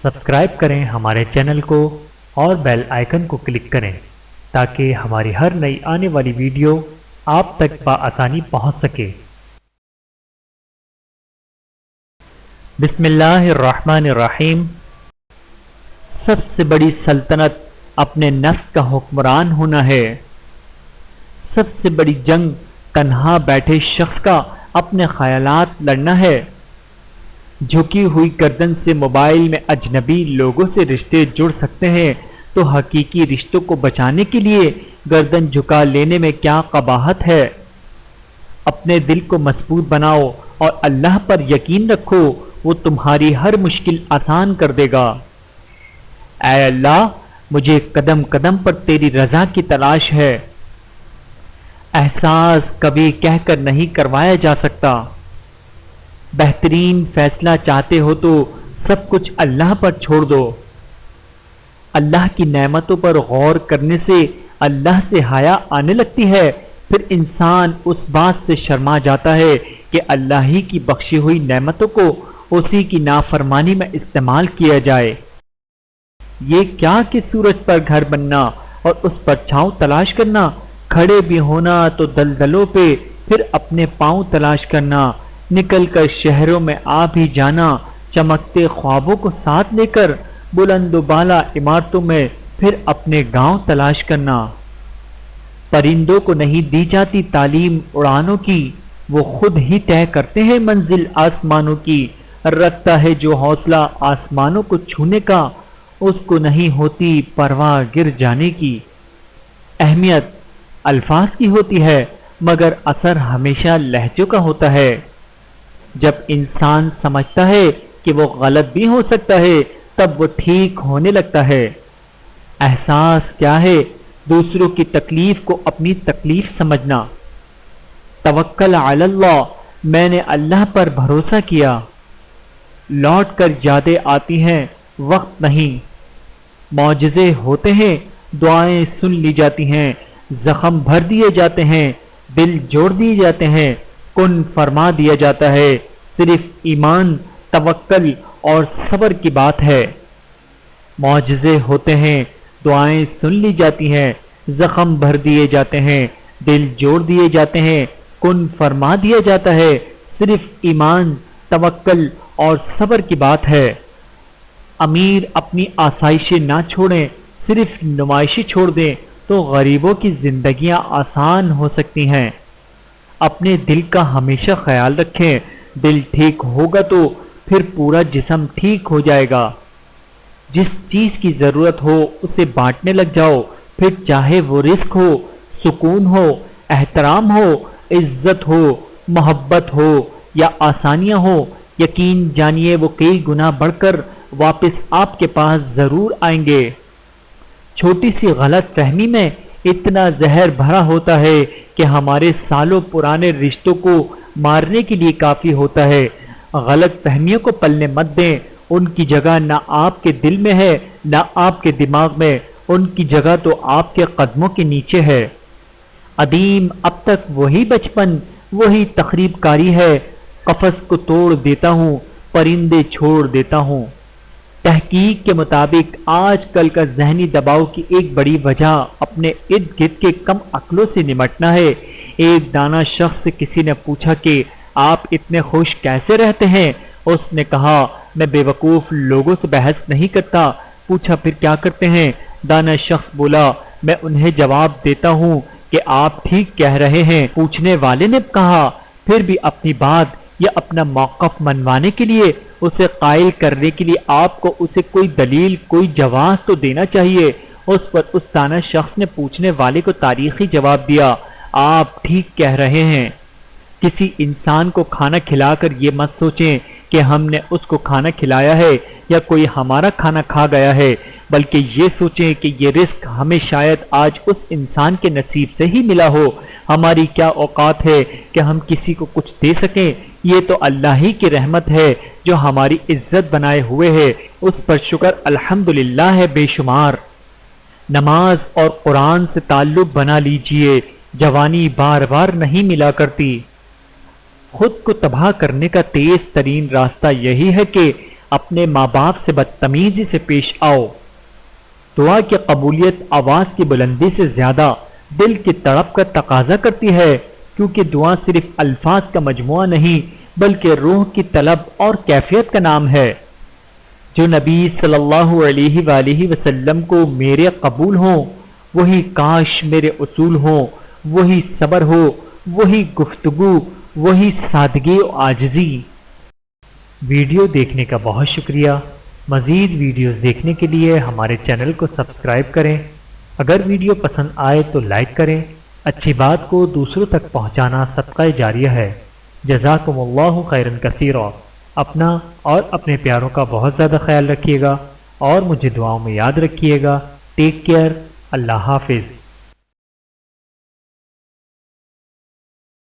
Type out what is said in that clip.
Subscribe کریں ہمارے channel کو اور بیل آئیکن کو کلک کریں تاکہ ہماری ہر نئی آنے والی ویڈیو آپ تک بآسانی پہنچ سکے۔ بسم اللہ الرحمن الرحیم۔ سب سے بڑی سلطنت اپنے نفس کا حکمران ہونا ہے۔ سب سے بڑی جنگ تنہا بیٹھے شخص کا اپنے خیالات لڑنا ہے۔ جھکی ہوئی گردن سے موبائل میں اجنبی لوگوں سے رشتے جڑ سکتے ہیں تو حقیقی رشتوں کو بچانے کے لیے گردن جھکا لینے میں کیا قباحت ہے۔ اپنے دل کو مضبوط بناؤ اور اللہ پر یقین رکھو، وہ تمہاری ہر مشکل آسان کر دے گا۔ اے اللہ، مجھے قدم قدم پر تیری رضا کی تلاش ہے۔ احساس کبھی کہہ کر نہیں کروایا جا سکتا۔ بہترین فیصلہ چاہتے ہو تو سب کچھ اللہ پر چھوڑ دو۔ اللہ کی نعمتوں پر غور کرنے سے اللہ سے حیا آنے لگتی ہے، پھر انسان اس بات سے شرما جاتا ہے کہ اللہ ہی کی بخشی ہوئی نعمتوں کو اسی کی نافرمانی میں استعمال کیا جائے۔ یہ کیا کہ سورج پر گھر بننا اور اس پر چھاؤں تلاش کرنا، کھڑے بھی ہونا تو دلدلوں پہ، پھر اپنے پاؤں تلاش کرنا، نکل کر شہروں میں آ بھی جانا، چمکتے خوابوں کو ساتھ لے کر بلند و بالا عمارتوں میں، پھر اپنے گاؤں تلاش کرنا۔ پرندوں کو نہیں دی جاتی تعلیم اڑانوں کی، وہ خود ہی طے کرتے ہیں منزل آسمانوں کی۔ رکھتا ہے جو حوصلہ آسمانوں کو چھونے کا، اس کو نہیں ہوتی پرواہ گر جانے کی۔ اہمیت الفاظ کی ہوتی ہے مگر اثر ہمیشہ لہجوں کا ہوتا ہے۔ جب انسان سمجھتا ہے کہ وہ غلط بھی ہو سکتا ہے تب وہ ٹھیک ہونے لگتا ہے۔ احساس کیا ہے؟ دوسروں کی تکلیف کو اپنی تکلیف سمجھنا۔ توکل علی اللہ، میں نے اللہ پر بھروسہ کیا۔ لوٹ کر یادیں آتی ہیں، وقت نہیں۔ معجزے ہوتے ہیں، دعائیں سن لی جاتی ہیں، زخم بھر دیے جاتے ہیں، دل جوڑ دیے جاتے ہیں، کن فرما دیا جاتا ہے۔ صرف ایمان، توکل اور صبر کی بات ہے۔ معجزے ہوتے ہیں، دعائیں سن لی جاتی ہیں، زخم بھر دیے جاتے ہیں، دل جوڑ دیے جاتے ہیں، کن فرما دیا جاتا ہے۔ صرف ایمان، توکل اور صبر کی بات ہے۔ امیر اپنی آسائشیں نہ چھوڑیں، صرف نمائشیں چھوڑ دیں تو غریبوں کی زندگیاں آسان ہو سکتی ہیں۔ اپنے دل کا ہمیشہ خیال رکھیں، دل ٹھیک ہوگا تو پھر پورا جسم ٹھیک ہو جائے گا۔ جس چیز کی ضرورت ہو اسے بانٹنے لگ جاؤ، پھر چاہے وہ رزق ہو، سکون ہو، احترام ہو، عزت ہو، محبت ہو یا آسانیاں ہو، یقین جانیے وہ کئی گنا بڑھ کر واپس آپ کے پاس ضرور آئیں گے۔ چھوٹی سی غلط فہمی میں اتنا زہر بھرا ہوتا ہے کہ ہمارے سالوں پرانے رشتوں کو مارنے کے لیے کافی ہوتا ہے۔ غلط فہمیوں کو پلنے مت دیں، ان کی جگہ نہ آپ کے دل میں ہے نہ آپ کے دماغ میں، ان کی جگہ تو آپ کے قدموں کے نیچے ہے۔ عدیم اب تک وہی بچپن، وہی تخریب کاری ہے، قفس کو توڑ دیتا ہوں، پرندے چھوڑ دیتا ہوں۔ تحقیق کے مطابق آج کل کا ذہنی دباؤ کی ایک بڑی وجہ اپنے ارد گرد کے کم عقلوں سے نمٹنا ہے۔ ایک دانا شخص سے کسی نے پوچھا کہ آپ اتنے خوش کیسے رہتے ہیں؟ اس نے کہا میں بے وقوف لوگوں سے بحث نہیں کرتا۔ پوچھا پھر کیا کرتے ہیں؟ دانا شخص بولا میں انہیں جواب دیتا ہوں کہ آپ ٹھیک کہہ رہے ہیں۔ پوچھنے والے نے کہا پھر بھی اپنی بات یا اپنا موقف منوانے کے لیے، اسے قائل کرنے کے لیے آپ کو اسے کوئی دلیل، کوئی جواز تو دینا چاہیے۔ اس پر اس دانا شخص نے پوچھنے والے کو تاریخی جواب دیا، آپ ٹھیک کہہ رہے ہیں۔ کسی انسان کو کھانا کھلا کر یہ مت سوچیں کہ ہم نے اس کو کھانا کھلایا ہے یا کوئی ہمارا کھانا کھا گیا ہے، بلکہ یہ سوچیں کہ یہ رزق ہمیں شاید آج اس انسان کے نصیب سے ہی ملا ہو۔ ہماری کیا اوقات ہے کہ ہم کسی کو کچھ دے سکیں؟ یہ تو اللہ ہی کی رحمت ہے جو ہماری عزت بنائے ہوئے ہے، اس پر شکر الحمدللہ ہے بے شمار۔ نماز اور قرآن سے تعلق بنا لیجئے، جوانی بار بار نہیں ملا کرتی۔ خود کو تباہ کرنے کا تیز ترین راستہ یہی ہے کہ اپنے ماں باپ سے بدتمیزی سے پیش آؤ۔ دعا کی قبولیت آواز کی بلندی سے زیادہ دل کی تڑپ کا تقاضا کرتی ہے، کیونکہ دعا صرف الفاظ کا مجموعہ نہیں بلکہ روح کی طلب اور کیفیت کا نام ہے۔ جو نبی صلی اللہ علیہ وآلہ وسلم کو میرے قبول ہوں، وہی کاش میرے اصول ہوں، وہی صبر ہو، وہی گفتگو، وہی سادگی و عاجزی۔ ویڈیو دیکھنے کا بہت شکریہ۔ مزید ویڈیوز دیکھنے کے لیے ہمارے چینل کو سبسکرائب کریں۔ اگر ویڈیو پسند آئے تو لائک کریں۔ اچھی بات کو دوسروں تک پہنچانا صدقہ جاریہ ہے۔ جزاکم اللہ خیرا کثیرا۔ اپنا اور اپنے پیاروں کا بہت زیادہ خیال رکھیے گا اور مجھے دعاؤں میں یاد رکھیے گا۔ Take care. اللہ حافظ۔